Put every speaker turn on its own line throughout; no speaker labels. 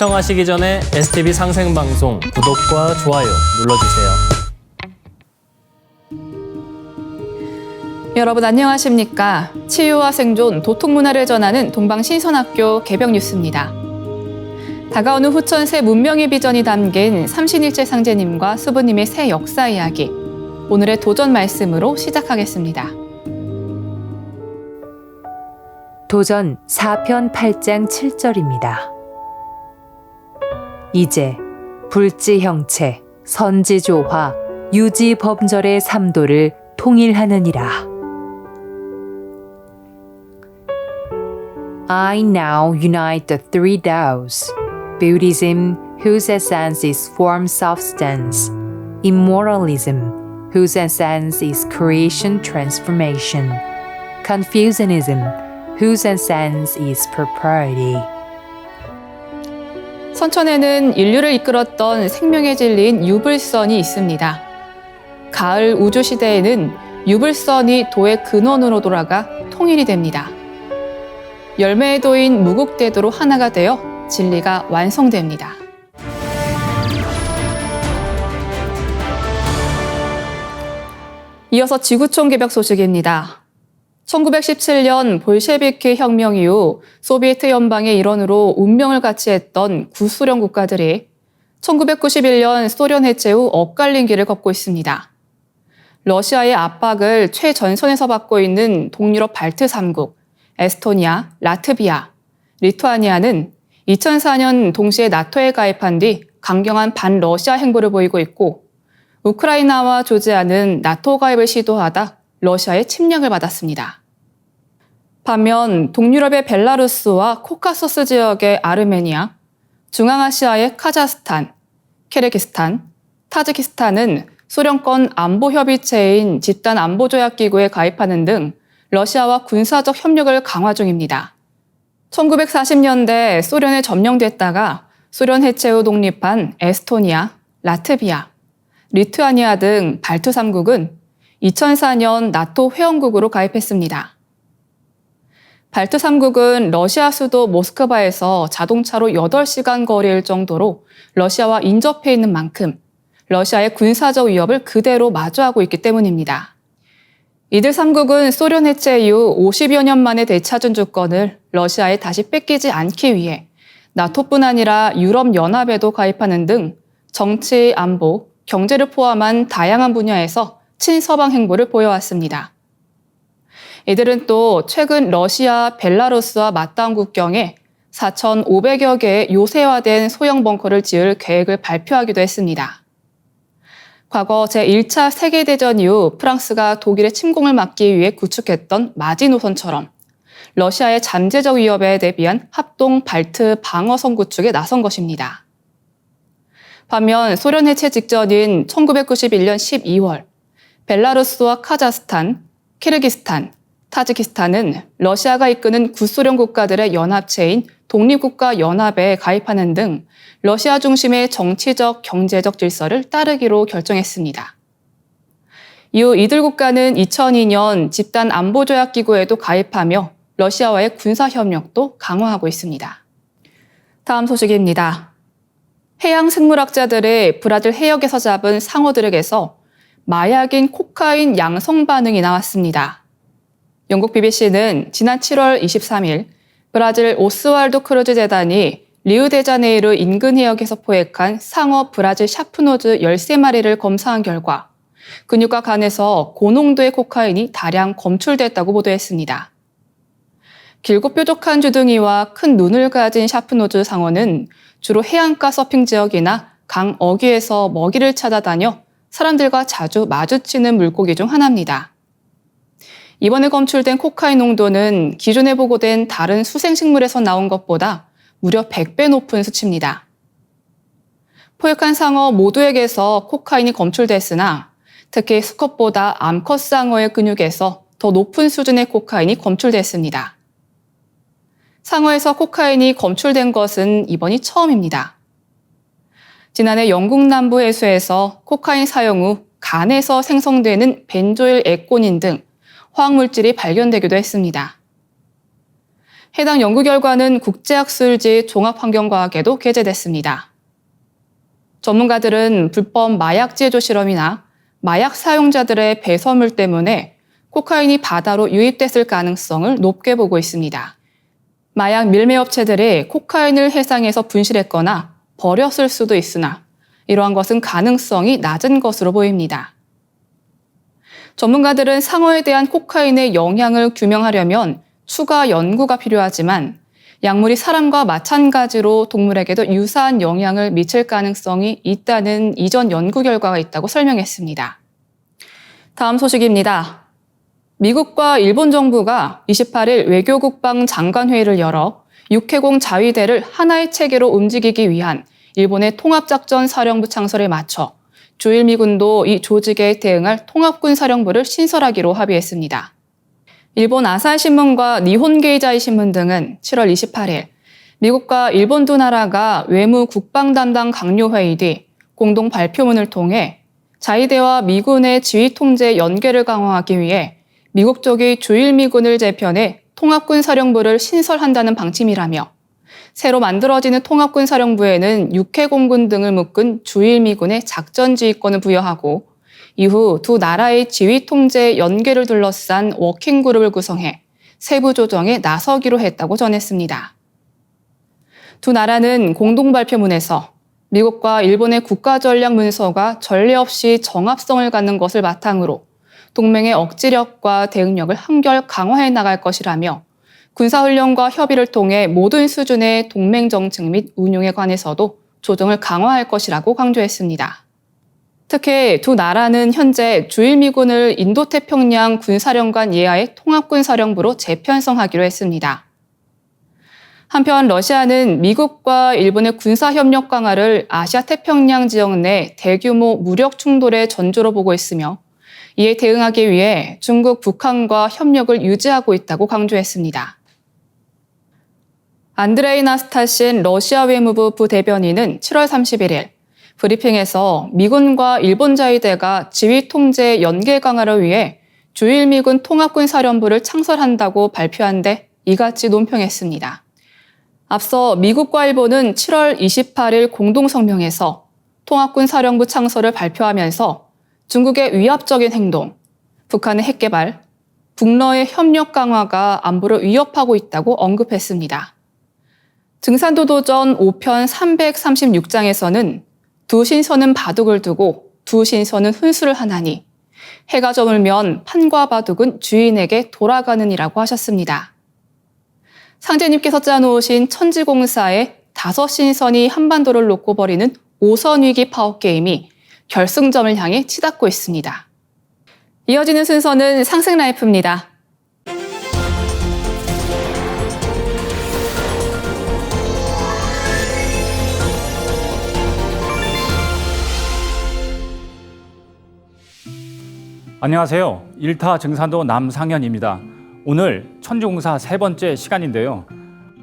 시청하시기 전에 STV 상생방송 구독과 좋아요 눌러주세요.
여러분 안녕하십니까? 치유와 생존, 도통문화를 전하는 동방신선학교 개벽 뉴스입니다. 다가오는 후천 새 문명의 비전이 담긴 삼신일체 상제님과 수부님의 새 역사 이야기, 오늘의 도전 말씀으로 시작하겠습니다.
도전 4편 8장 7절입니다. 이제 불지형체, 선지조화, 유지범절의 삼도를 통일하느니라. I now unite the three Taos, Buddhism, whose essence is form substance, Immortalism, whose essence is creation transformation, Confucianism, whose essence is propriety.
선천에는 인류를 이끌었던 생명의 진리인 유불선이 있습니다. 가을 우주시대에는 유불선이 도의 근원으로 돌아가 통일이 됩니다. 열매의 도인 무국대도로 하나가 되어 진리가 완성됩니다. 이어서 지구촌 개벽 소식입니다. 1917년 볼셰비키 혁명 이후 소비에트 연방의 일원으로 운명을 같이 했던 구소련 국가들이 1991년 소련 해체 후 엇갈린 길을 걷고 있습니다. 러시아의 압박을 최전선에서 받고 있는 동유럽 발트 3국, 에스토니아, 라트비아, 리투아니아는 2004년 동시에 나토에 가입한 뒤 강경한 반러시아 행보를 보이고 있고, 우크라이나와 조지아는 나토 가입을 시도하다 러시아의 침략을 받았습니다. 반면 동유럽의 벨라루스와 코카소스 지역의 아르메니아, 중앙아시아의 카자흐스탄, 키르기스탄, 타지키스탄은 소련권 안보협의체인 집단안보조약기구에 가입하는 등 러시아와 군사적 협력을 강화 중입니다. 1940년대 소련에 점령됐다가 소련 해체 후 독립한 에스토니아, 라트비아, 리투아니아 등 발트 3국은 2004년 나토 회원국으로 가입했습니다. 발트 3국은 러시아 수도 모스크바에서 자동차로 8시간 거리일 정도로 러시아와 인접해 있는 만큼 러시아의 군사적 위협을 그대로 마주하고 있기 때문입니다. 이들 3국은 소련 해체 이후 50여 년 만에 되찾은 주권을 러시아에 다시 뺏기지 않기 위해 나토뿐 아니라 유럽연합에도 가입하는 등 정치, 안보, 경제를 포함한 다양한 분야에서 친서방 행보를 보여왔습니다. 이들은 또 최근 러시아, 벨라루스와 맞닿은 국경에 4,500여 개의 요새화된 소형 벙커를 지을 계획을 발표하기도 했습니다. 과거 제1차 세계대전 이후 프랑스가 독일의 침공을 막기 위해 구축했던 마지노선처럼 러시아의 잠재적 위협에 대비한 합동 발트 방어선 구축에 나선 것입니다. 반면 소련 해체 직전인 1991년 12월, 벨라루스와 카자흐스탄, 키르기스탄, 타지키스탄은 러시아가 이끄는 구소련 국가들의 연합체인 독립국가연합에 가입하는 등 러시아 중심의 정치적, 경제적 질서를 따르기로 결정했습니다. 이후 이들 국가는 2002년 집단안보조약기구에도 가입하며 러시아와의 군사협력도 강화하고 있습니다. 다음 소식입니다. 해양생물학자들의 브라질 해역에서 잡은 상어들에게서 마약인 코카인 양성 반응이 나왔습니다. 영국 BBC는 지난 7월 23일 브라질 오스왈도 크루즈 재단이 리우데자네이루 인근 해역에서 포획한 상어 브라질 샤프노즈 13마리를 검사한 결과 근육과 간에서 고농도의 코카인이 다량 검출됐다고 보도했습니다. 길고 뾰족한 주둥이와 큰 눈을 가진 샤프노즈 상어는 주로 해안가 서핑 지역이나 강 어귀에서 먹이를 찾아다녀 사람들과 자주 마주치는 물고기 중 하나입니다. 이번에 검출된 코카인 농도는 기존에 보고된 다른 수생식물에서 나온 것보다 무려 100배 높은 수치입니다. 포획한 상어 모두에게서 코카인이 검출됐으나 특히 수컷보다 암컷 상어의 근육에서 더 높은 수준의 코카인이 검출됐습니다. 상어에서 코카인이 검출된 것은 이번이 처음입니다. 지난해 영국 남부 해수에서 코카인 사용 후 간에서 생성되는 벤조일 에코닌 등 화학물질이 발견되기도 했습니다. 해당 연구 결과는 국제학술지 종합환경과학에도 게재됐습니다. 전문가들은 불법 마약 제조 실험이나 마약 사용자들의 배설물 때문에 코카인이 바다로 유입됐을 가능성을 높게 보고 있습니다. 마약 밀매업체들이 코카인을 해상에서 분실했거나 버렸을 수도 있으나 이러한 것은 가능성이 낮은 것으로 보입니다. 전문가들은 상어에 대한 코카인의 영향을 규명하려면 추가 연구가 필요하지만 약물이 사람과 마찬가지로 동물에게도 유사한 영향을 미칠 가능성이 있다는 이전 연구 결과가 있다고 설명했습니다. 다음 소식입니다. 미국과 일본 정부가 28일 외교국방 장관회의를 열어 육해공 자위대를 하나의 체계로 움직이기 위한 일본의 통합작전 사령부 창설에 맞춰 주일미군도 이 조직에 대응할 통합군 사령부를 신설하기로 합의했습니다. 일본 아사히신문과 니혼게이자이 신문 등은 7월 28일 미국과 일본 두 나라가 외무 국방 담당 강요 회의 뒤 공동 발표문을 통해 자위대와 미군의 지휘 통제 연계를 강화하기 위해 미국 쪽이 주일미군을 재편해 통합군 사령부를 신설한다는 방침이라며 새로 만들어지는 통합군 사령부에는 육해공군 등을 묶은 주일미군의 작전 지휘권을 부여하고 이후 두 나라의 지휘 통제 연계를 둘러싼 워킹그룹을 구성해 세부 조정에 나서기로 했다고 전했습니다. 두 나라는 공동 발표문에서 미국과 일본의 국가전략 문서가 전례 없이 정합성을 갖는 것을 바탕으로 동맹의 억지력과 대응력을 한결 강화해 나갈 것이라며 군사훈련과 협의를 통해 모든 수준의 동맹 정책 및 운용에 관해서도 조정을 강화할 것이라고 강조했습니다. 특히 두 나라는 현재 주일미군을 인도태평양 군사령관 예하의 통합군 사령부로 재편성하기로 했습니다. 한편 러시아는 미국과 일본의 군사협력 강화를 아시아태평양 지역 내 대규모 무력 충돌의 전조로 보고 있으며 이에 대응하기 위해 중국, 북한과 협력을 유지하고 있다고 강조했습니다. 안드레이 나스타신 러시아 외무부 부대변인은 7월 31일 브리핑에서 미군과 일본 자위대가 지휘 통제 연계 강화를 위해 주일미군 통합군 사령부를 창설한다고 발표한 데 이같이 논평했습니다. 앞서 미국과 일본은 7월 28일 공동성명에서 통합군 사령부 창설을 발표하면서 중국의 위압적인 행동, 북한의 핵개발, 북러의 협력 강화가 안보를 위협하고 있다고 언급했습니다. 증산도 도전 5편 336장에서는 두 신선은 바둑을 두고 두 신선은 훈수를 하나니 해가 저물면 판과 바둑은 주인에게 돌아가느니라고 하셨습니다. 상제님께서 짜놓으신 천지공사의 5신선이 한반도를 놓고 벌이는 5선 위기 파워 게임이 결승점을 향해 치닫고 있습니다. 이어지는 순서는 상승라이프입니다.
안녕하세요. 1타 증산도 남상현입니다. 오늘 천지공사 세 번째 시간인데요.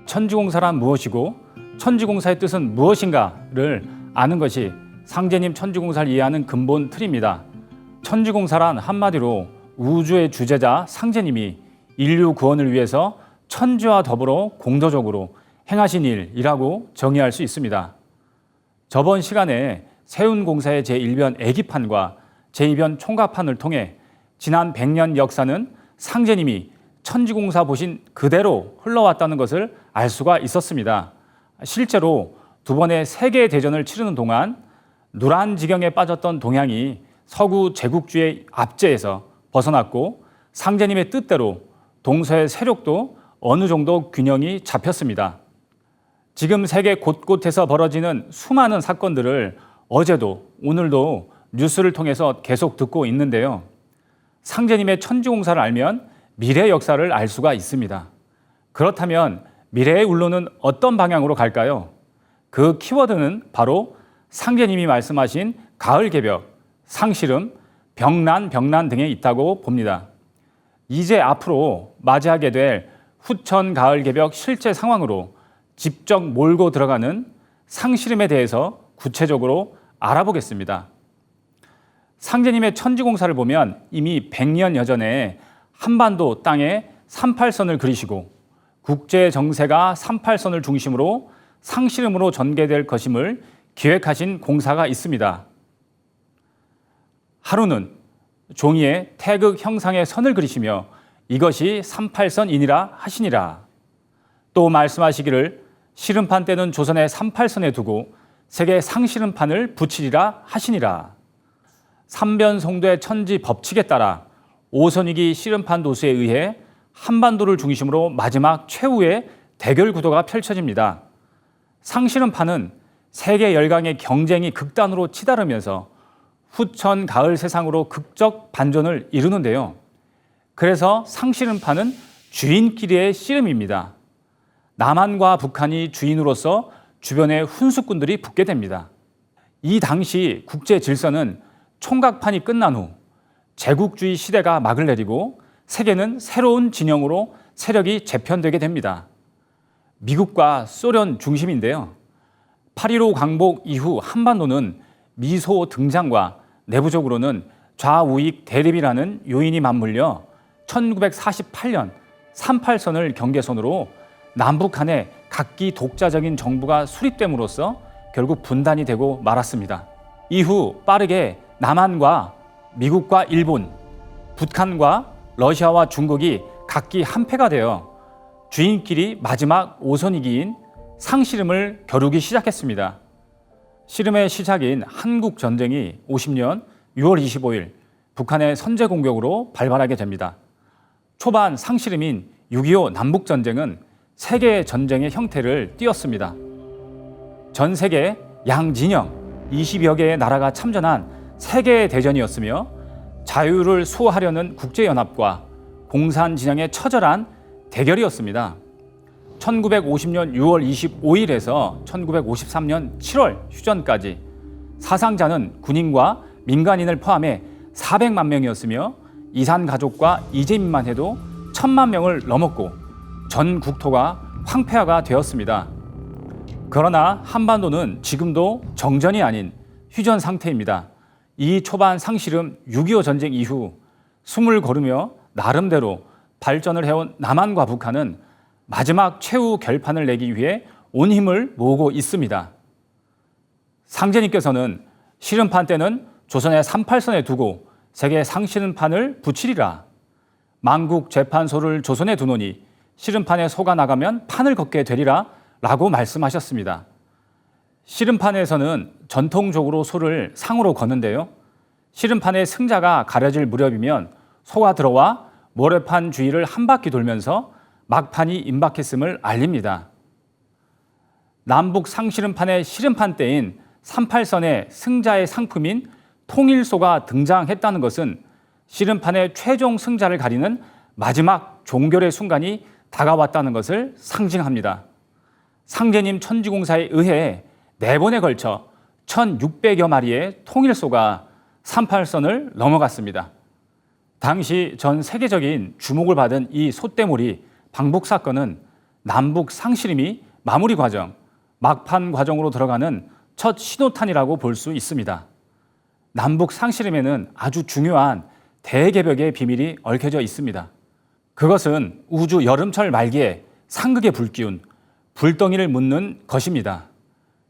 천지공사란 무엇이고 천지공사의 뜻은 무엇인가를 아는 것이 상제님 천지공사를 이해하는 근본 틀입니다. 천지공사란 한마디로 우주의 주제자 상제님이 인류 구원을 위해서 천지와 더불어 공도적으로 행하신 일이라고 정의할 수 있습니다. 저번 시간에 세운공사의 제1변 애기판과 제2변 총각판을 통해 지난 100년 역사는 상제님이 천지공사 보신 그대로 흘러왔다는 것을 알 수가 있었습니다. 실제로 두 번의 세계대전을 치르는 동안 노란지경에 빠졌던 동양이 서구 제국주의 압제에서 벗어났고 상제님의 뜻대로 동서의 세력도 어느 정도 균형이 잡혔습니다. 지금 세계 곳곳에서 벌어지는 수많은 사건들을 어제도 오늘도 뉴스를 통해서 계속 듣고 있는데요. 상제님의 천지공사를 알면 미래 역사를 알 수가 있습니다. 그렇다면 미래의 울로는 어떤 방향으로 갈까요? 그 키워드는 바로 상제님이 말씀하신 가을개벽, 상시름, 병난 등에 있다고 봅니다. 이제 앞으로 맞이하게 될 후천 가을개벽 실제 상황으로 직접 몰고 들어가는 상시름에 대해서 구체적으로 알아보겠습니다. 상제님의 천지공사를 보면 이미 100년여 전에 한반도 땅에 38선을 그리시고 국제 정세가 38선을 중심으로 상시름으로 전개될 것임을 기획하신 공사가 있습니다. 하루는 종이에 태극 형상의 선을 그리시며 이것이 38선이니라 하시니라. 또 말씀하시기를 시름판 때는 조선의 38선에 두고 세계 상시름판을 붙이리라 하시니라. 삼변송도의 천지 법칙에 따라 오선위기 시름판 도수에 의해 한반도를 중심으로 마지막 최후의 대결 구도가 펼쳐집니다. 상시름판은 세계 열강의 경쟁이 극단으로 치달으면서 후천 가을 세상으로 극적 반전을 이루는데요. 그래서 상시름판은 주인끼리의 씨름입니다. 남한과 북한이 주인으로서 주변에 훈수꾼들이 붙게 됩니다. 이 당시 국제 질서는 총각판이 끝난 후 제국주의 시대가 막을 내리고 세계는 새로운 진영으로 세력이 재편되게 됩니다. 미국과 소련 중심인데요. 8.15 광복 이후 한반도는 미소 등장과 내부적으로는 좌우익 대립이라는 요인이 맞물려 1948년 38선을 경계선으로 남북 간에 각기 독자적인 정부가 수립됨으로써 결국 분단이 되고 말았습니다. 이후 빠르게 남한과 미국과 일본, 북한과 러시아와 중국이 각기 한패가 되어 주인끼리 마지막 오선위기인 상시름을 겨루기 시작했습니다. 시름의 시작인 한국전쟁이 50년 6월 25일 북한의 선제 공격으로 발발하게 됩니다. 초반 상시름인 6.25 남북전쟁은 세계 전쟁의 형태를 띠었습니다. 전 세계 양진영 20여 개의 나라가 참전한 세계 대전이었으며 자유를 수호하려는 국제연합과 공산 진영의 처절한 대결이었습니다. 1950년 6월 25일에서 1953년 7월 휴전까지 사상자는 군인과 민간인을 포함해 400만 명이었으며 이산 가족과 이재민만 해도 1,000만 명을 넘었고 전 국토가 황폐화가 되었습니다. 그러나 한반도는 지금도 정전이 아닌 휴전 상태입니다. 이 초반 상시름 6.25 전쟁 이후 숨을 거르며 나름대로 발전을 해온 남한과 북한은 마지막 최후 결판을 내기 위해 온 힘을 모으고 있습니다. 상제님께서는 시름판 때는 조선의 38선에 두고 세계 상시름판을 붙이리라. 만국재판소를 조선에 두노니 시름판에 속아 나가면 판을 걷게 되리라 라고 말씀하셨습니다. 시름판에서는 전통적으로 소를 상으로 걷는데요. 시름판의 승자가 가려질 무렵이면 소가 들어와 모래판 주위를 한 바퀴 돌면서 막판이 임박했음을 알립니다. 남북 상시름판의 시름판 때인 38선의 승자의 상품인 통일소가 등장했다는 것은 시름판의 최종 승자를 가리는 마지막 종결의 순간이 다가왔다는 것을 상징합니다. 상제님 천지공사에 의해 4번에 걸쳐 1,600여 마리의 통일소가 38선을 넘어갔습니다. 당시 전 세계적인 주목을 받은 이 소떼몰이 방북 사건은 남북 상시림이 마무리 과정, 막판 과정으로 들어가는 첫 신호탄이라고 볼 수 있습니다. 남북 상시림에는 아주 중요한 대개벽의 비밀이 얽혀져 있습니다. 그것은 우주 여름철 말기에 상극의 불기운, 불덩이를 묻는 것입니다.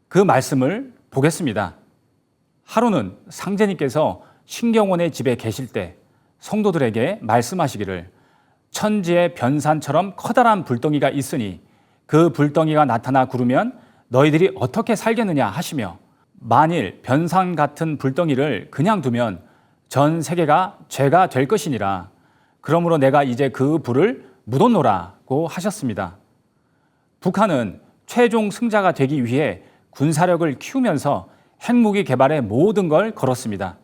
그 말씀을 보겠습니다. 하루는 상제님께서 신경원의 집에 계실 때 성도들에게 말씀하시기를 천지의 변산처럼 커다란 불덩이가 있으니 그 불덩이가 나타나 구르면 너희들이 어떻게 살겠느냐 하시며 만일 변산 같은 불덩이를 그냥 두면 전 세계가 죄가 될 것이니라. 그러므로 내가 이제 그 불을 묻어놓으라고 하셨습니다. 북한은 최종 승자가 되기 위해 군사력을 키우면서 핵무기 개발에 모든 걸 걸었습니다.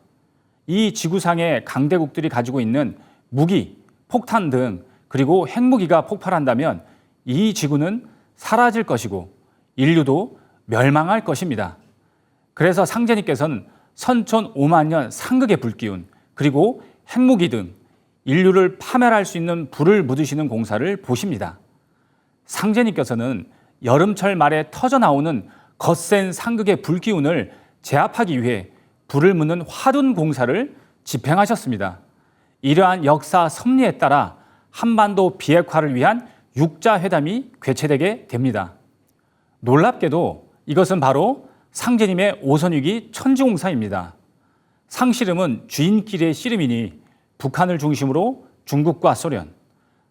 이 지구상의 강대국들이 가지고 있는 무기, 폭탄 등 그리고 핵무기가 폭발한다면 이 지구는 사라질 것이고 인류도 멸망할 것입니다. 그래서 상제님께서는 선천 5만 년 상극의 불기운 그리고 핵무기 등 인류를 파멸할 수 있는 불을 묻으시는 공사를 보십니다. 상제님께서는 여름철 말에 터져나오는 거센 상극의 불기운을 제압하기 위해 불을 묻는 화둔 공사를 집행하셨습니다. 이러한 역사 섭리에 따라 한반도 비핵화를 위한 육자 회담이 개최되게 됩니다. 놀랍게도 이것은 바로 상제님의 오선위기 천지공사입니다. 상씨름은 주인끼리의 씨름이니 북한을 중심으로 중국과 소련,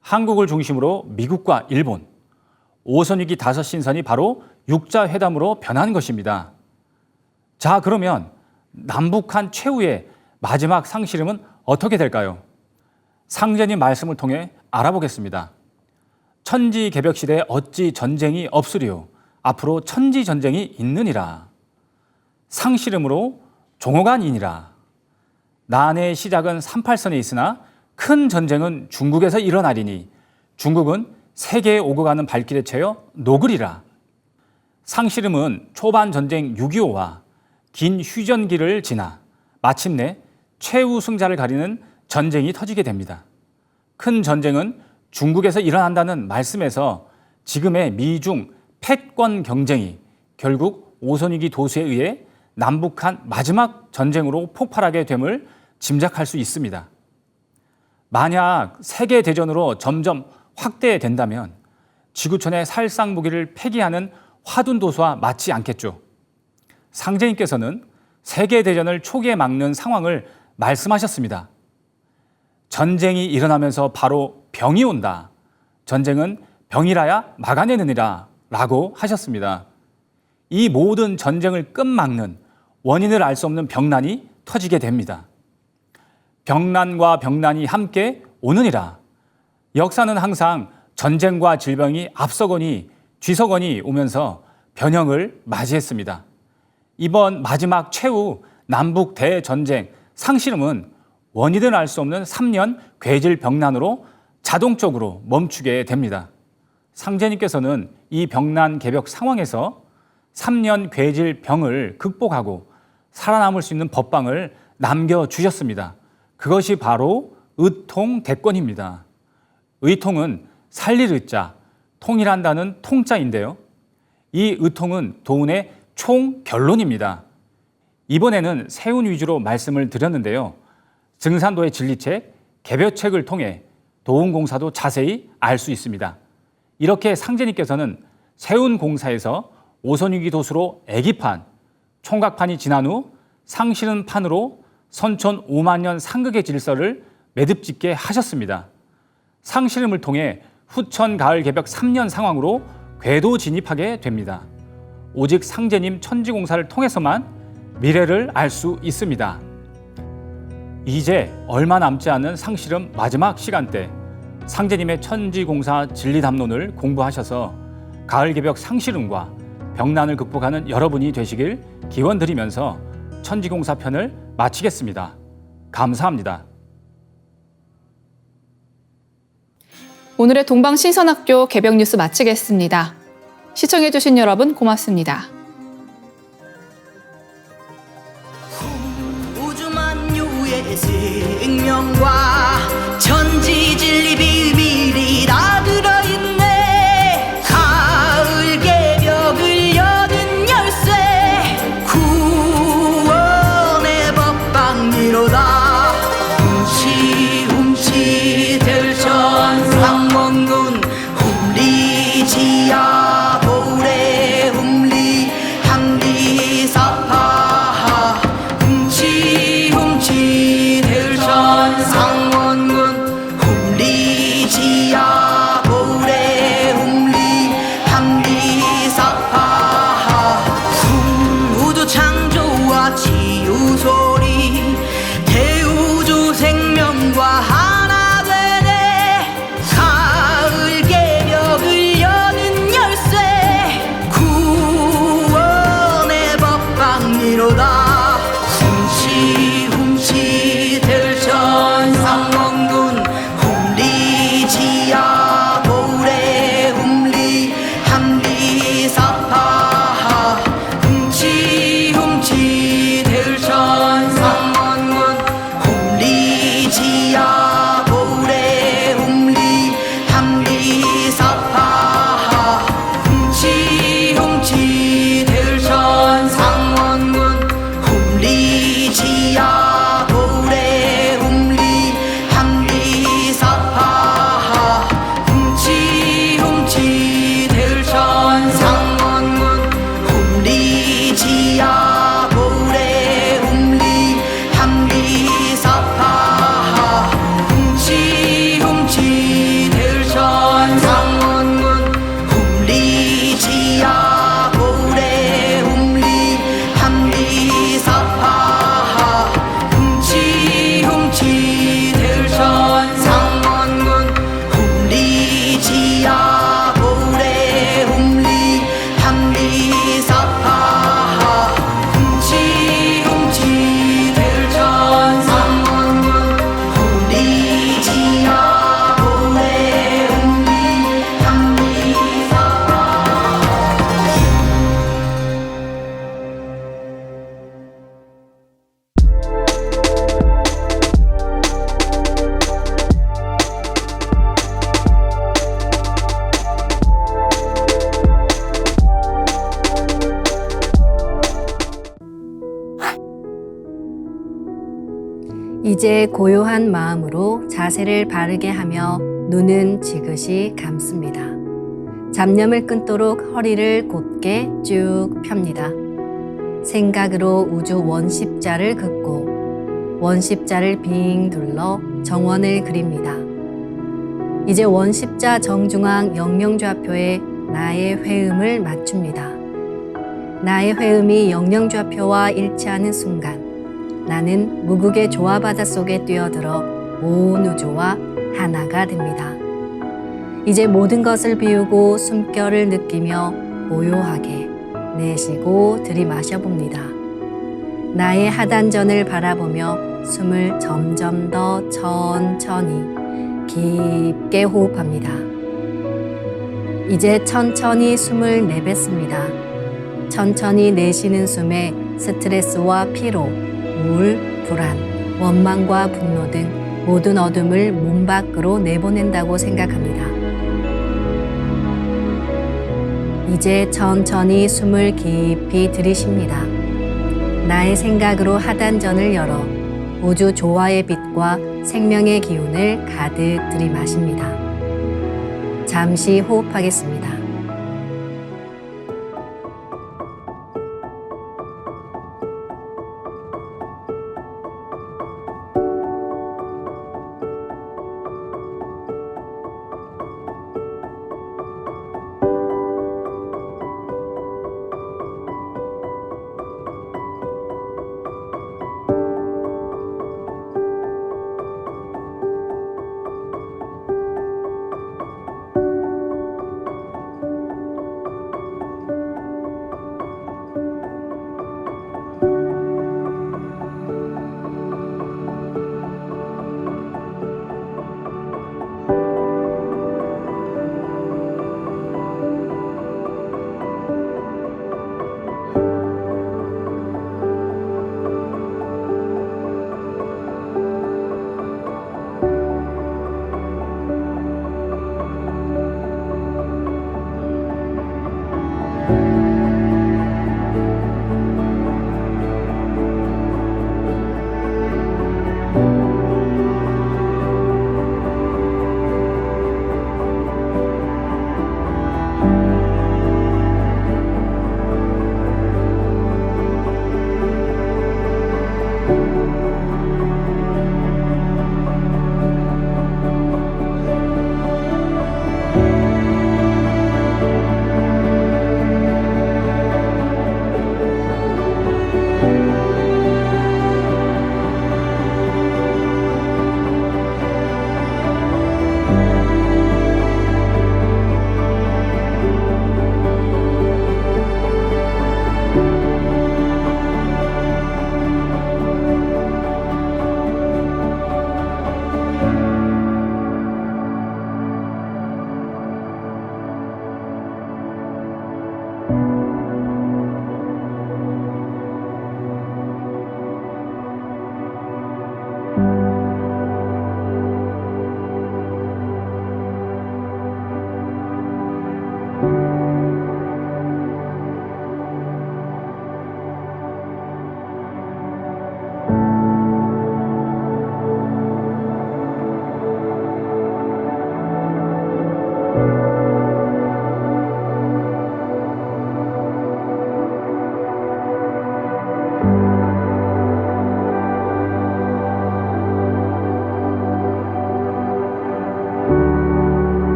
한국을 중심으로 미국과 일본, 오선위기 5신선이 바로 육자 회담으로 변한 것입니다. 자, 그러면 남북한 최후의 마지막 상씨름은 어떻게 될까요? 상제님 말씀을 통해 알아보겠습니다. 천지개벽시대에 어찌 전쟁이 없으리요? 앞으로 천지전쟁이 있느니라. 상씨름으로 종호간이니라. 난의 시작은 38선에 있으나 큰 전쟁은 중국에서 일어나리니 중국은 세계에 오고 가는 발길에 채여 녹으리라. 상씨름은 초반 전쟁 6.25와 긴 휴전기를 지나 마침내 최후 승자를 가리는 전쟁이 터지게 됩니다. 큰 전쟁은 중국에서 일어난다는 말씀에서 지금의 미중 패권 경쟁이 결국 오선위기 도수에 의해 남북한 마지막 전쟁으로 폭발하게 됨을 짐작할 수 있습니다. 만약 세계대전으로 점점 확대된다면 지구촌의 살상 무기를 폐기하는 화둔도수와 맞지 않겠죠. 상제님께서는 세계대전을 초기에 막는 상황을 말씀하셨습니다. 전쟁이 일어나면서 바로 병이 온다. 전쟁은 병이라야 막아내느니라 라고 하셨습니다. 이 모든 전쟁을 끝막는 원인을 알 수 없는 병난이 터지게 됩니다. 병난과 병난이 함께 오느니라. 역사는 항상 전쟁과 질병이 앞서거니 뒤서거니 오면서 변형을 맞이했습니다. 이번 마지막 최후 남북 대전쟁 상씨름은 원인을 알 수 없는 3년 괴질 병난으로 자동적으로 멈추게 됩니다. 상제님께서는 이 병난 개벽 상황에서 3년 괴질 병을 극복하고 살아남을 수 있는 법방을 남겨주셨습니다. 그것이 바로 의통대권입니다. 의통은 살릴 의자, 통일한다는 통자인데요. 이 의통은 도운의 총결론입니다. 이번에는 세운 위주로 말씀을 드렸는데요. 증산도의 진리책, 개별책을 통해 도운공사도 자세히 알 수 있습니다. 이렇게 상제님께서는 세운공사에서 오선위기 도수로 애기판, 총각판이 지난 후 상씨름판으로 선촌 5만년 상극의 질서를 매듭짓게 하셨습니다. 상씨름을 통해 후천 가을 개벽 3년 상황으로 궤도 진입하게 됩니다. 오직 상제님 천지공사를 통해서만 미래를 알 수 있습니다. 이제 얼마 남지 않은 상씨름 마지막 시간대, 상제님의 천지공사 진리담론을 공부하셔서 가을 개벽 상씨름과 병난을 극복하는 여러분이 되시길 기원드리면서 천지공사 편을 마치겠습니다. 감사합니다.
오늘의 동방신선학교 개벽 뉴스 마치겠습니다. 시청해주신 여러분 고맙습니다.
우주만유의 생명과 천지진리 비밀이 다 들어있네. 가을 개벽을 여는 열쇠 구원의 법방미로다. 훔치 들천 상목눈 훔리지야 보래 훔리 항리사파 훔치 들천 상
이제 고요한 마음으로 자세를 바르게 하며 눈은 지그시 감습니다. 잡념을 끊도록 허리를 곧게 쭉 펴니다. 생각으로 우주 원십자를 긋고 원십자를 빙 둘러 정원을 그립니다. 이제 원십자 정중앙 영영좌표에 나의 회음을 맞춥니다. 나의 회음이 영영좌표와 일치하는 순간 나는 무극의 조화바다 속에 뛰어들어 온 우주와 하나가 됩니다. 이제 모든 것을 비우고 숨결을 느끼며 고요하게 내쉬고 들이마셔 봅니다. 나의 하단전을 바라보며 숨을 점점 더 천천히 깊게 호흡합니다. 이제 천천히 숨을 내뱉습니다. 천천히 내쉬는 숨에 스트레스와 피로, 우울, 불안, 원망과 분노 등 모든 어둠을 몸 밖으로 내보낸다고 생각합니다. 이제 천천히 숨을 깊이 들이쉽니다. 나의 생각으로 하단전을 열어 우주 조화의 빛과 생명의 기운을 가득 들이마십니다. 잠시 호흡하겠습니다.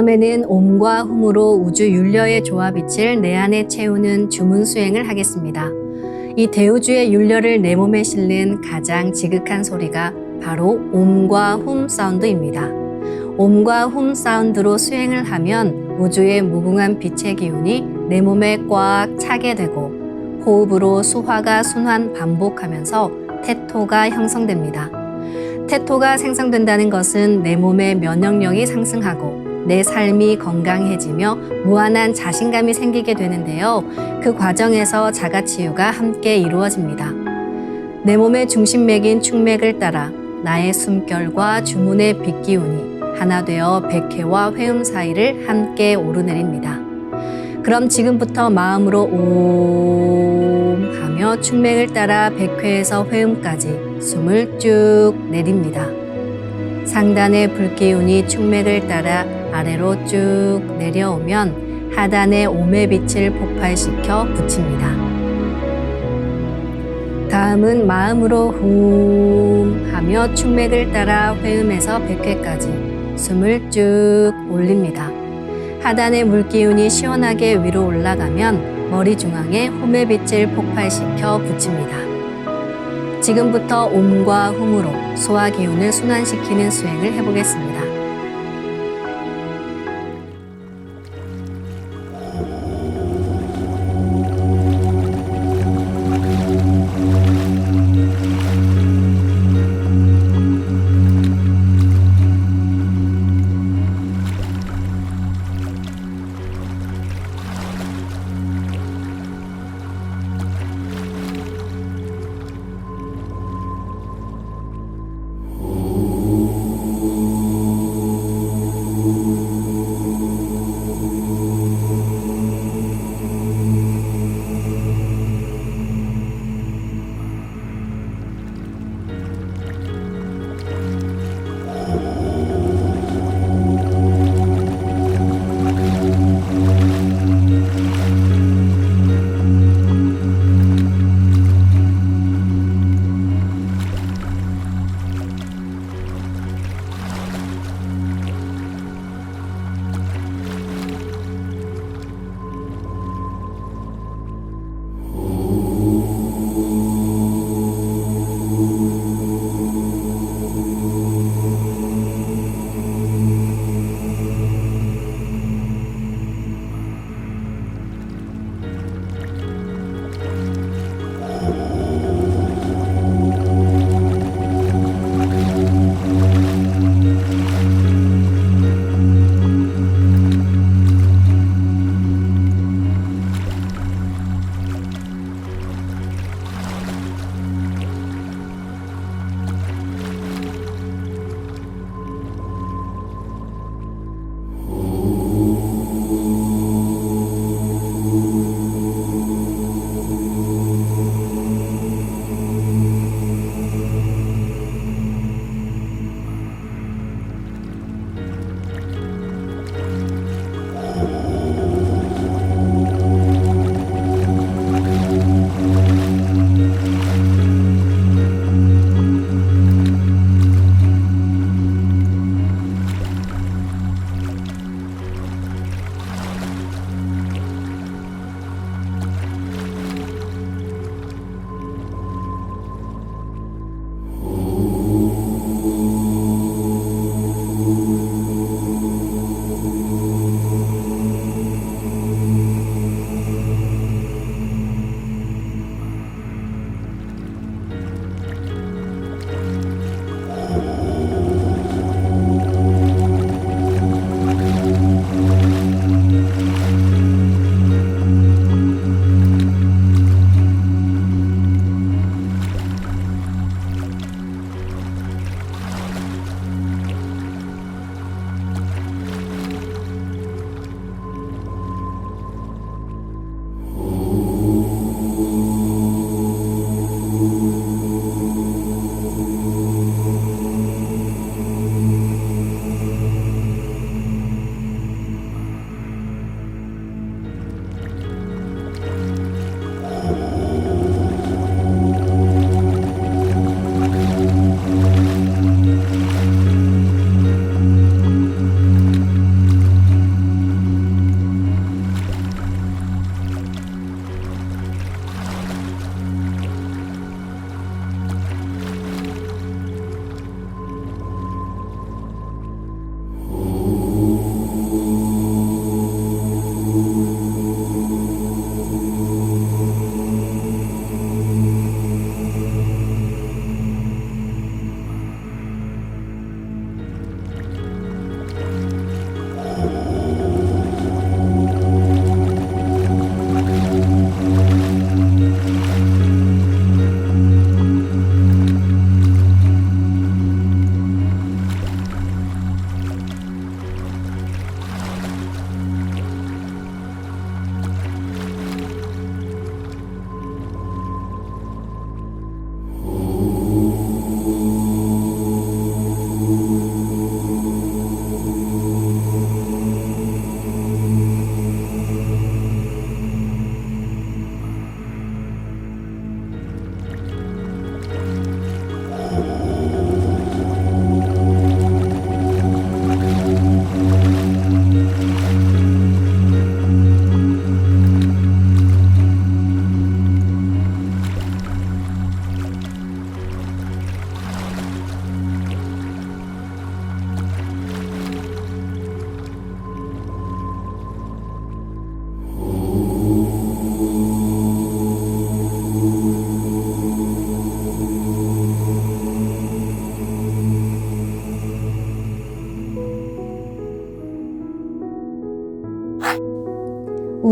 다음에는 옴과 훔으로 우주 율려의 조화빛을 내 안에 채우는 주문 수행을 하겠습니다. 이 대우주의 율려를 내 몸에 실는 가장 지극한 소리가 바로 옴과 훔 사운드입니다. 옴과 훔 사운드로 수행을 하면 우주의 무궁한 빛의 기운이 내 몸에 꽉 차게 되고 호흡으로 수화가 순환 반복하면서 태토가 형성됩니다. 태토가 생성된다는 것은 내 몸의 면역력이 상승하고 내 삶이 건강해지며 무한한 자신감이 생기게 되는데요. 그 과정에서 자가치유가 함께 이루어집니다. 내 몸의 중심맥인 축맥을 따라 나의 숨결과 주문의 빛기운이 하나 되어 백회와 회음 사이를 함께 오르내립니다. 그럼 지금부터 마음으로 옴 하며 축맥을 따라 백회에서 회음까지 숨을 쭉 내립니다. 상단의 불기운이 축맥을 따라 아래로 쭉 내려오면 하단의 옴의 빛을 폭발시켜 붙입니다. 다음은 마음으로 훔 하며 축맥을 따라 회음에서 백회까지 숨을 쭉 올립니다. 하단의 물기운이 시원하게 위로 올라가면 머리 중앙에 홈의 빛을 폭발시켜 붙입니다. 지금부터 옴과 훔으로 소화 기운을 순환시키는 수행을 해보겠습니다.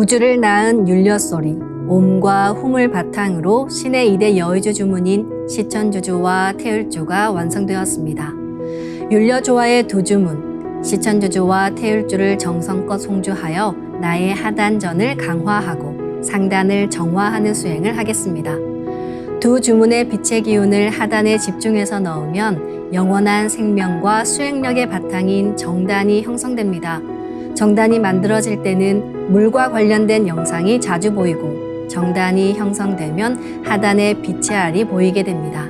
우주를 낳은 율려소리, 옴과 hum을 바탕으로 신의 2대 여의주 주문인 시천주주와 태율주가 완성되었습니다. 율려조화의 두 주문, 시천주주와 태율주를 정성껏 송주하여 나의 하단전을 강화하고 상단을 정화하는 수행을 하겠습니다. 두 주문의 빛의 기운을 하단에 집중해서 넣으면 영원한 생명과 수행력의 바탕인 정단이 형성됩니다. 정단이 만들어질 때는 물과 관련된 영상이 자주 보이고 정단이 형성되면 하단에 빛의 알이 보이게 됩니다.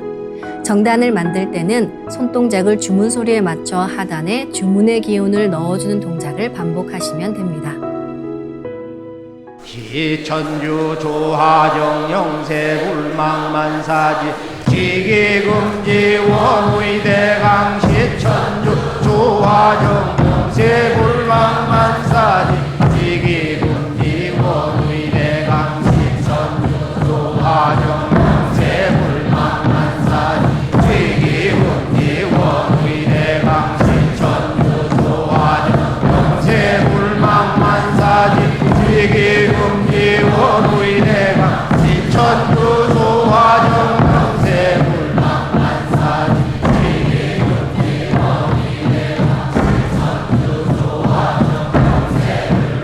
정단을 만들 때는 손동작을 주문 소리에 맞춰 하단에 주문의 기운을 넣어주는 동작을 반복하시면 됩니다.
시천주 조하정 영세불망만사지 지기금지 원의대강 시천주 조하정 영세불망만사지 지기금지 원의대강 시천주 조하정 영세불망만사지 지기금지 원의대강 시천주 조하정 영세불망만사지 지기금지 원의대강 시천주 조하정 영세불망만사지 지기금지 원의대강 시천주 조하정 영세불망만사지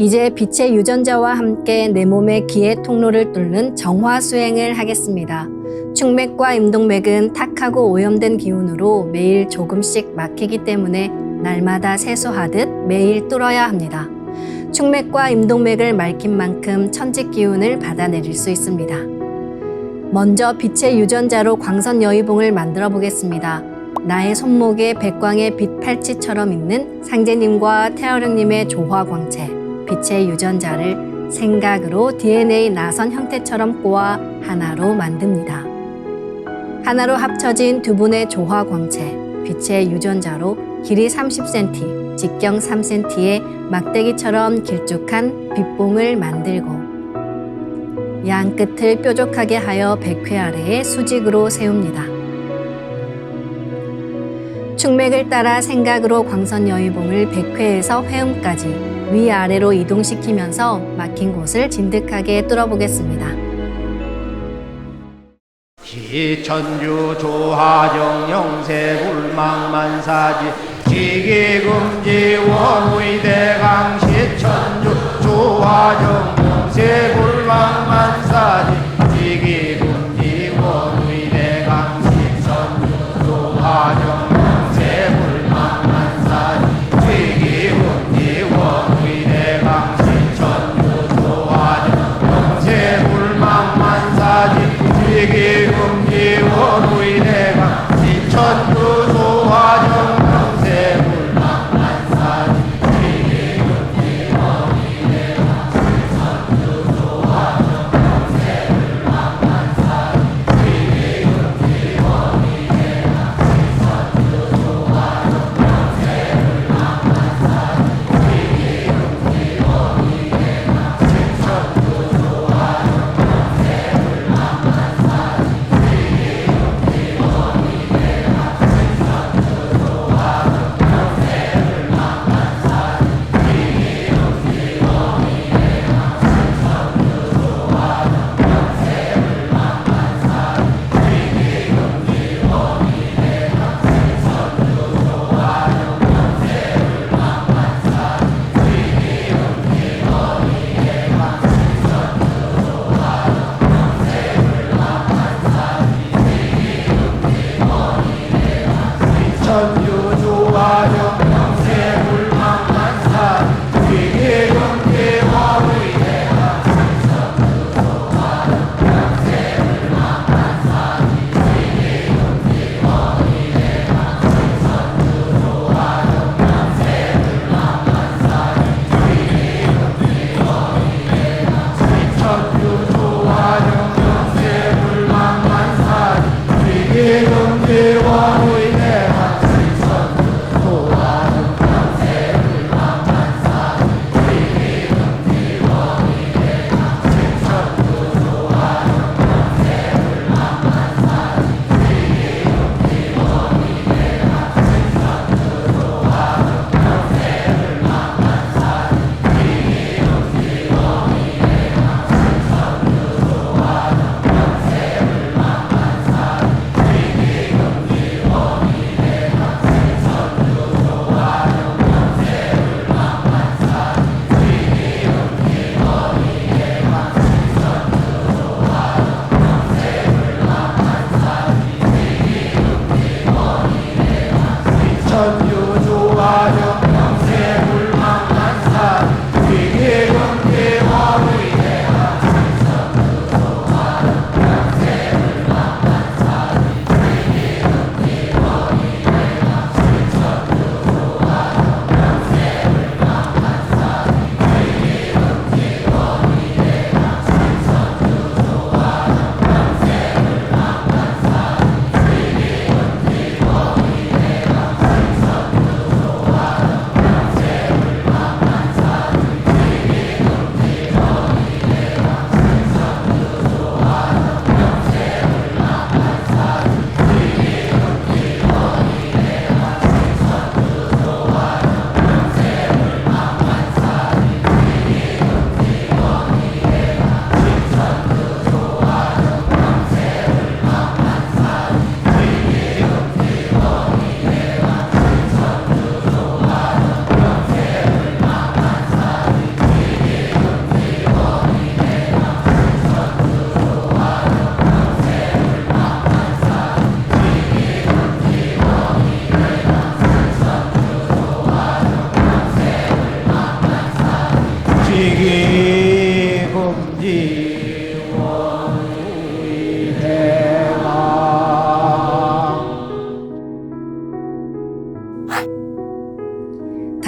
이제 빛의 유전자와 함께 내 몸의 기의 통로를 뚫는 정화 수행을 하겠습니다. 충맥과 임동맥은 탁하고 오염된 기운으로 매일 조금씩 막히기 때문에 날마다 세수하듯 매일 뚫어야 합니다. 충맥과 임동맥을 맑힌 만큼 천직 기운을 받아내릴 수 있습니다. 먼저 빛의 유전자로 광선 여의봉을 만들어 보겠습니다. 나의 손목에 백광의 빛 팔찌처럼 있는 상제님과 태어령님의 조화광채, 빛의 유전자를 생각으로 DNA 나선 형태처럼 꼬아 하나로 만듭니다. 하나로 합쳐진 두 분의 조화광채, 빛의 유전자로 길이 30cm, 직경 3cm의 막대기처럼 길쭉한 빛봉을 만들고 양 끝을 뾰족하게 하여 백회 아래에 수직으로 세웁니다. 충맥을 따라 생각으로 광선 여의봉을 백회에서 회음까지 위아래로 이동시키면서 막힌 곳을 진득하게 뚫어보겠습니다.
기천주 조하정 영세 불망만사지 지기금지 원의대강 시천주 조하정 영세 불망만사지 지기금지 원의대강 시천주 조하정 영세 불망만사지 지기금지 원의대강 시천주 조하정 영세 불망만사지 지기금지 원의대강 시천주 조하정 영세 불망만사지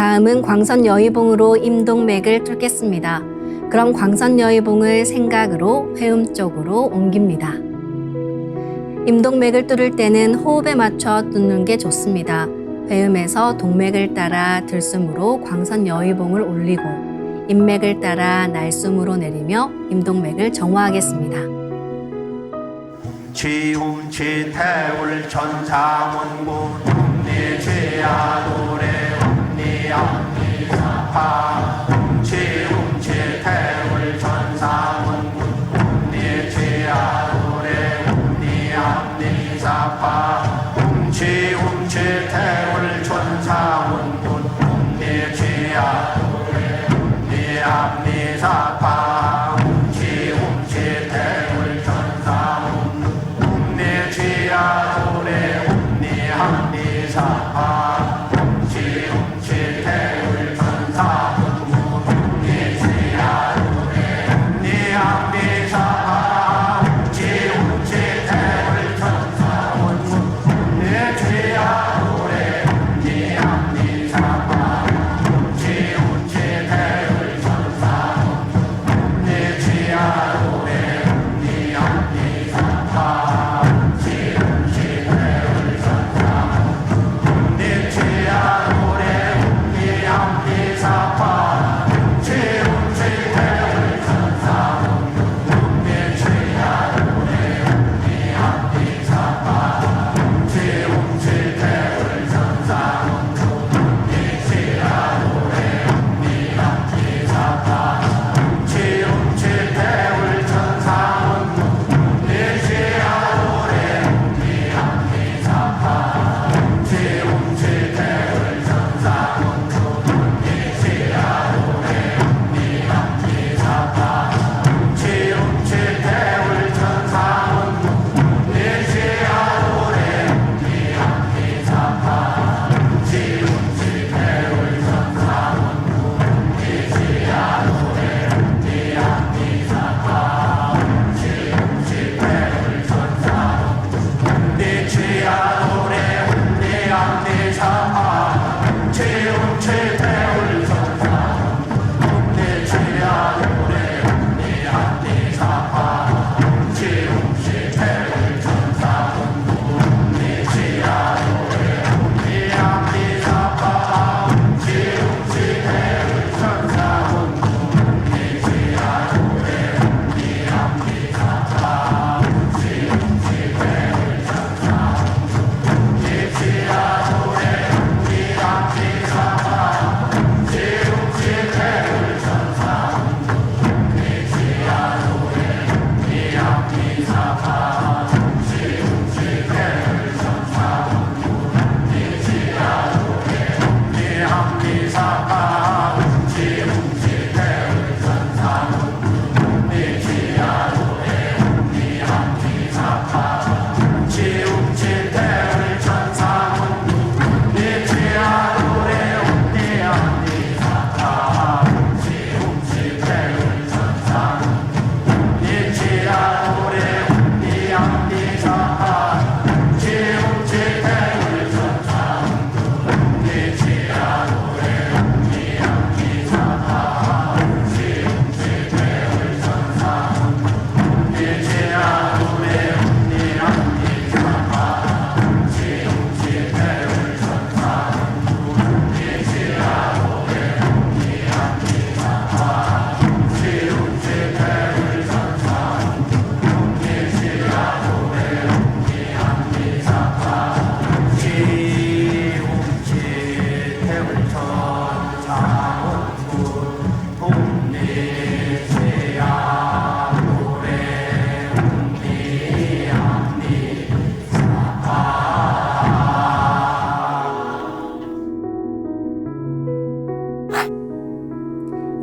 다음은 광선여의봉으로 임동맥을 뚫겠습니다. 그럼 광선여의봉을 생각으로 회음 쪽으로 옮깁니다. 임동맥을 뚫을 때는 호흡에 맞춰 뚫는 게 좋습니다. 회음에서 동맥을 따라 들숨으로 광선여의봉을 올리고 인맥을 따라 날숨으로 내리며 임동맥을 정화하겠습니다.
지움지태울 천사문군 옴니지아노래 옴니암니사파 지움지태울 천사문군 옴니지아노래 옴니암니사파 지움지태울 천사문군 옴니지아노래 옴니암니사파 지움지태울 천사문군 옴니지아노래 옴니암니사파 지움지태울 천사문군 옴니지아노래 옴니암니사파 지움지태울 천사문군 옴니지아노래 옴니암니사파 지움지태울 천사문군 옴니지아노래 옴니암니사파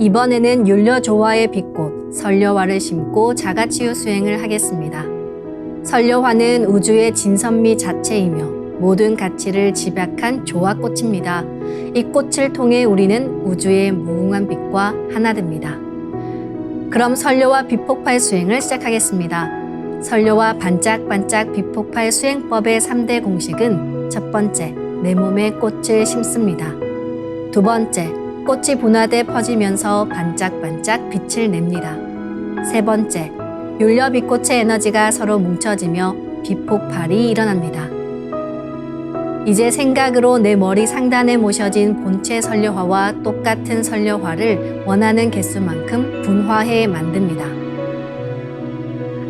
이번에는 율려조화의 빛꽃 설려화를 심고 자가치유 수행을 하겠습니다. 설려화는 우주의 진선미 자체이며 모든 가치를 집약한 조화꽃입니다. 이 꽃을 통해 우리는 우주의 무궁한 빛과 하나 됩니다. 그럼 설려화 빛폭발 수행을 시작하겠습니다. 설려화 반짝반짝 빛폭발 수행법의 3대 공식은 첫 번째, 내 몸에 꽃을 심습니다. 두 번째, 꽃이 분화돼 퍼지면서 반짝반짝 빛을 냅니다. 세 번째, 율려 빛꽃의 에너지가 서로 뭉쳐지며 빛폭발이 일어납니다. 이제 생각으로 내 머리 상단에 모셔진 본체 설료화와 똑같은 설료화를 원하는 개수만큼 분화해 만듭니다.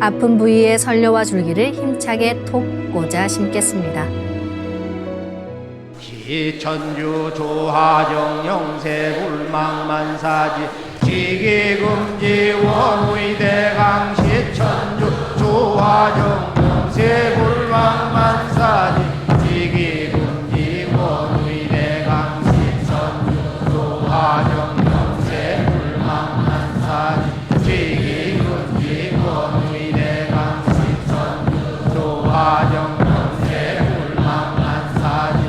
아픈 부위에 설료화 줄기를 힘차게 톡 꽂아 심겠습니다.
기천주 조화정 영세불망만사지 지기금지 원의대강 시천주 조화정 영세불망만사지 지기금지 원의대강 시천주 조화정 영세불망만사지 지기금지 원의대강 시천주 조화정 영세불망만사지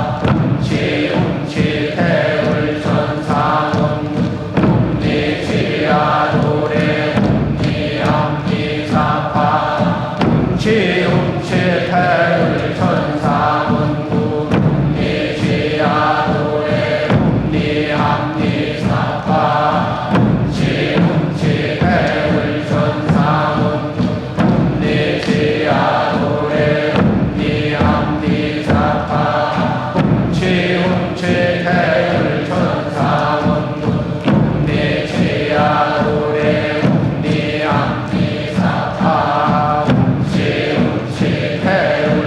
훔치 태울 천사문구 훔리 지하도래 훔리 함리 사파 훔치 태울 천사문구 훔리 지하도래 훔리 함리 사파 훔치 태울 천사문구 훔리 지하도래 훔리 함리 사파 훔치 태울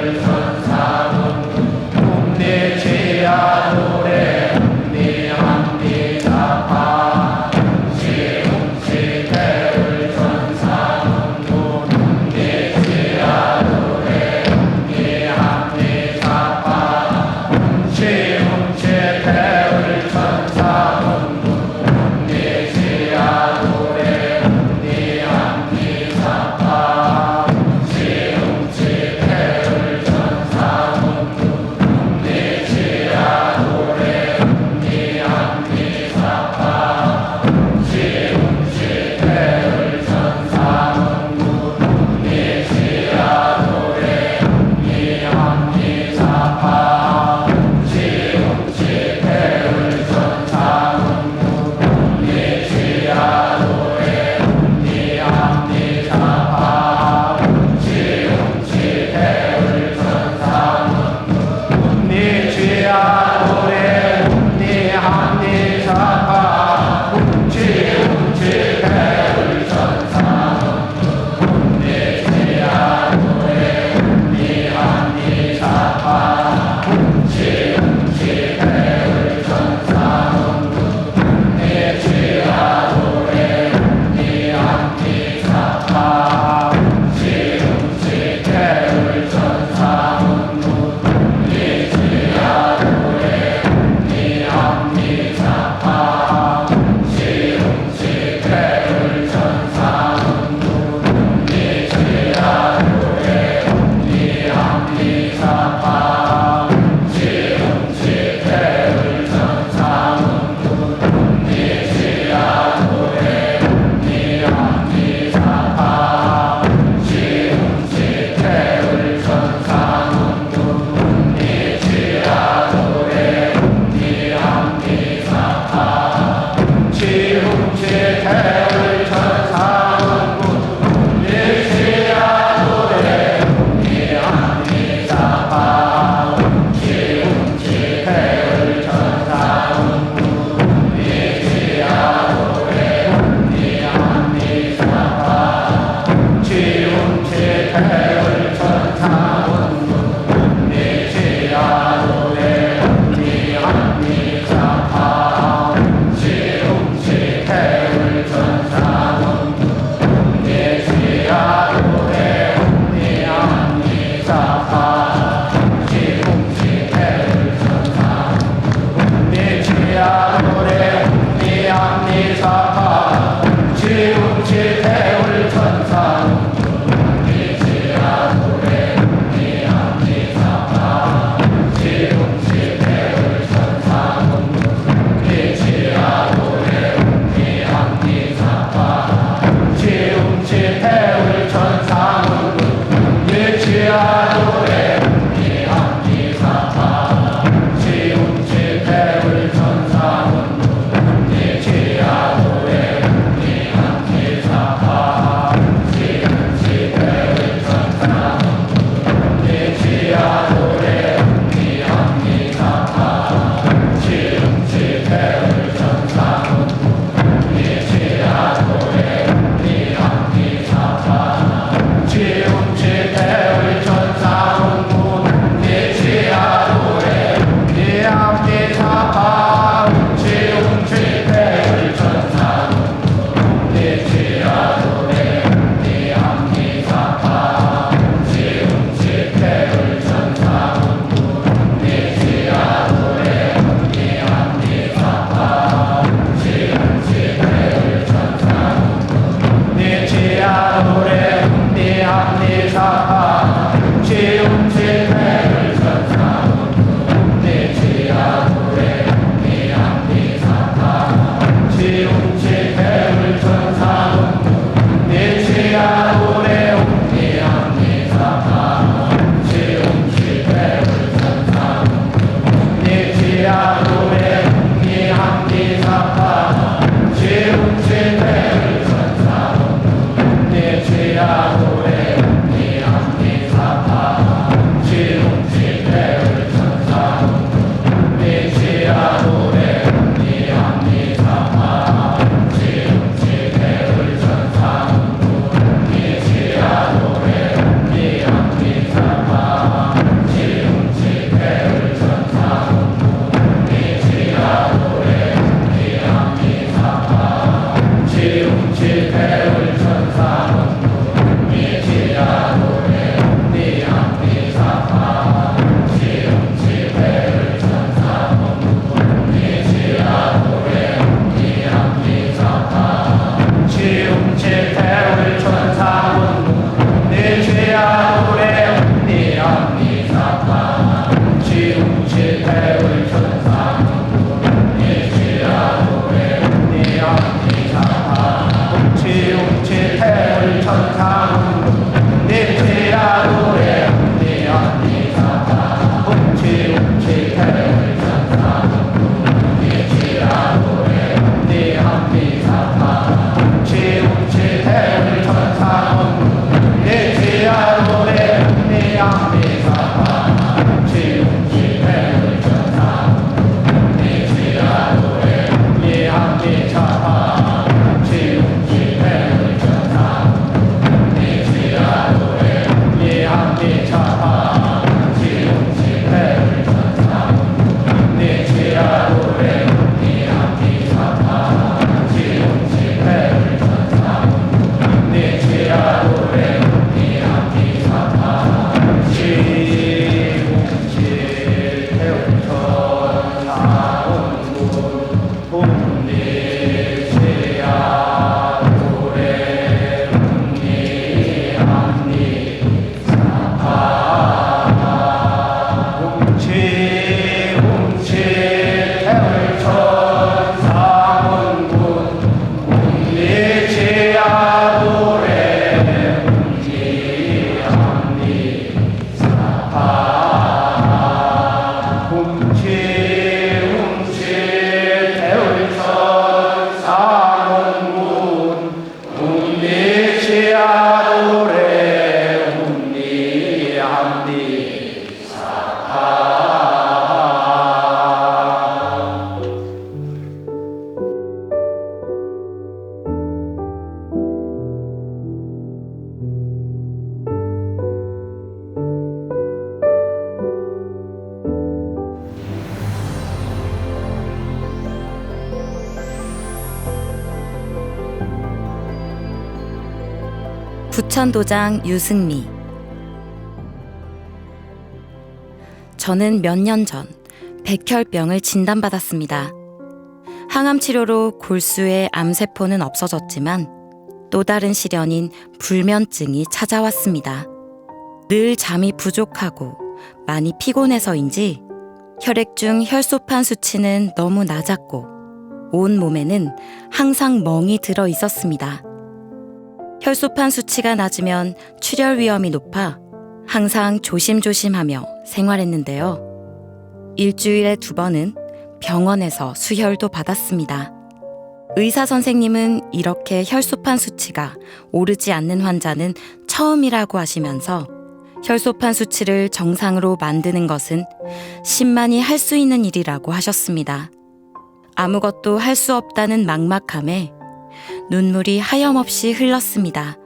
함께 찬양하지 웅치 태울 천사문구 내 죄아도래 웅리 함께 찬양하지 웅치 태울 천사문구 내 죄아도래 웅리 함께 찬양하지 웅치 태울 천사문구 웅리 죄아도래 웅리 함께 웅치 태울 천사문군 웅리 죄아도래 웅리 함리 사파 웅치 태울 천사문군 웅리 죄아도래 웅리 함리
부천도장 유승미. 저는 몇 년 전 백혈병을 진단받았습니다. 항암 치료로 골수의 암세포는 없어졌지만 또 다른 시련인 불면증이 찾아왔습니다. 늘 잠이 부족하고 많이 피곤해서인지 혈액 중 혈소판 수치는 너무 낮았고 온 몸에는 항상 멍이 들어 있었습니다. 혈소판 수치가 낮으면 출혈 위험이 높아 항상 조심조심하며 생활했는데요. 일주일에 2번은 병원에서 수혈도 받았습니다. 의사 선생님은 이렇게 혈소판 수치가 오르지 않는 환자는 처음이라고 하시면서 혈소판 수치를 정상으로 만드는 것은 신만이 할 수 있는 일이라고 하셨습니다. 아무것도 할 수 없다는 막막함에 눈물이 하염없이 흘렀습니다.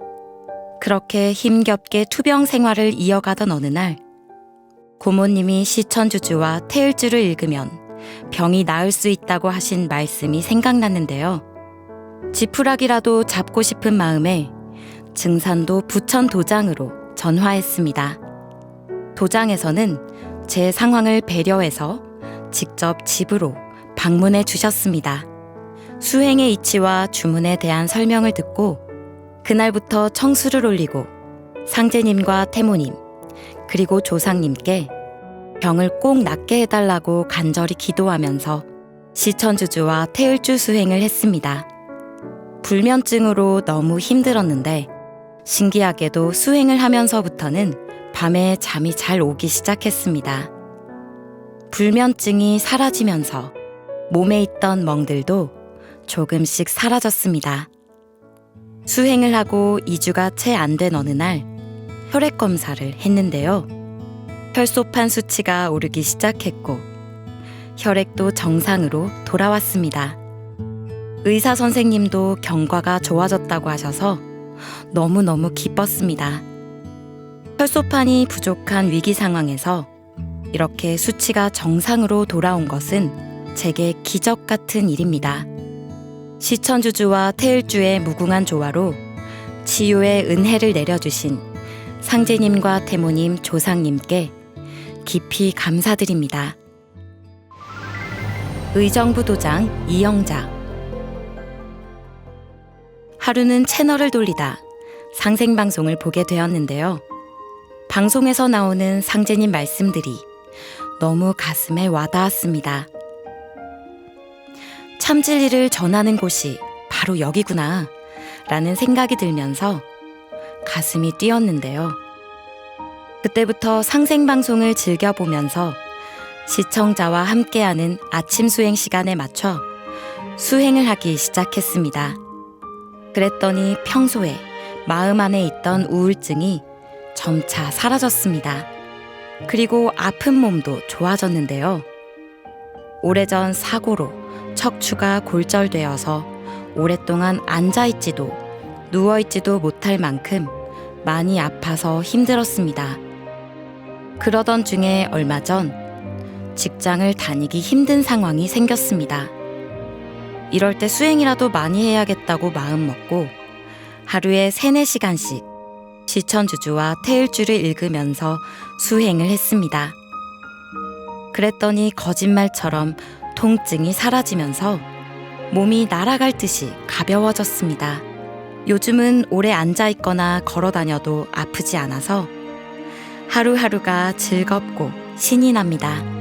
그렇게 힘겹게 투병 생활을 이어가던 어느 날 고모님이 시천주주와 태을주를 읽으면 병이 나을 수 있다고 하신 말씀이 생각났는데요. 지푸라기라도 잡고 싶은 마음에 증산도 부천도장으로 전화했습니다. 도장에서는 제 상황을 배려해서 직접 집으로 방문해 주셨습니다. 수행의 이치와 주문에 대한 설명을 듣고 그날부터 청수를 올리고 상제님과 태모님 그리고 조상님께 병을 꼭 낫게 해달라고 간절히 기도하면서 시천주주와 태을주 수행을 했습니다. 불면증으로 너무 힘들었는데 신기하게도 수행을 하면서부터는 밤에 잠이 잘 오기 시작했습니다. 불면증이 사라지면서 몸에 있던 멍들도 조금씩 사라졌습니다. 수행을 하고 2주가 채 안 된 어느 날 혈액 검사를 했는데요. 혈소판 수치가 오르기 시작했고 혈액도 정상으로 돌아왔습니다. 의사 선생님도 경과가 좋아졌다고 하셔서 너무너무 기뻤습니다. 혈소판이 부족한 위기 상황에서 이렇게 수치가 정상으로 돌아온 것은 제게 기적 같은 일입니다. 시천주주와 태을주의 무궁한 조화로 치유의 은혜를 내려주신 상제님과 태모님, 조상님께 깊이 감사드립니다. 의정부 도장 이영자. 하루는 채널을 돌리다 상생방송을 보게 되었는데요. 방송에서 나오는 상제님 말씀들이 너무 가슴에 와닿았습니다. 참 진리를 전하는 곳이 바로 여기구나 라는 생각이 들면서 가슴이 뛰었는데요. 그때부터 상생방송을 즐겨보면서 시청자와 함께하는 아침 수행 시간에 맞춰 수행을 하기 시작했습니다. 그랬더니 평소에 마음 안에 있던 우울증이 점차 사라졌습니다. 그리고 아픈 몸도 좋아졌는데요. 오래전 사고로 척추가 골절되어서 오랫동안 앉아있지도 누워있지도 못할 만큼 많이 아파서 힘들었습니다. 그러던 중에 얼마 전 직장을 다니기 힘든 상황이 생겼습니다. 이럴 때 수행이라도 많이 해야겠다고 마음먹고 하루에 3-4시간씩 시천주주와 태일주를 읽으면서 수행을 했습니다. 그랬더니 거짓말처럼 통증이 사라지면서 몸이 날아갈 듯이 가벼워졌습니다. 요즘은 오래 앉아있거나 걸어다녀도 아프지 않아서 하루하루가 즐겁고 신이 납니다.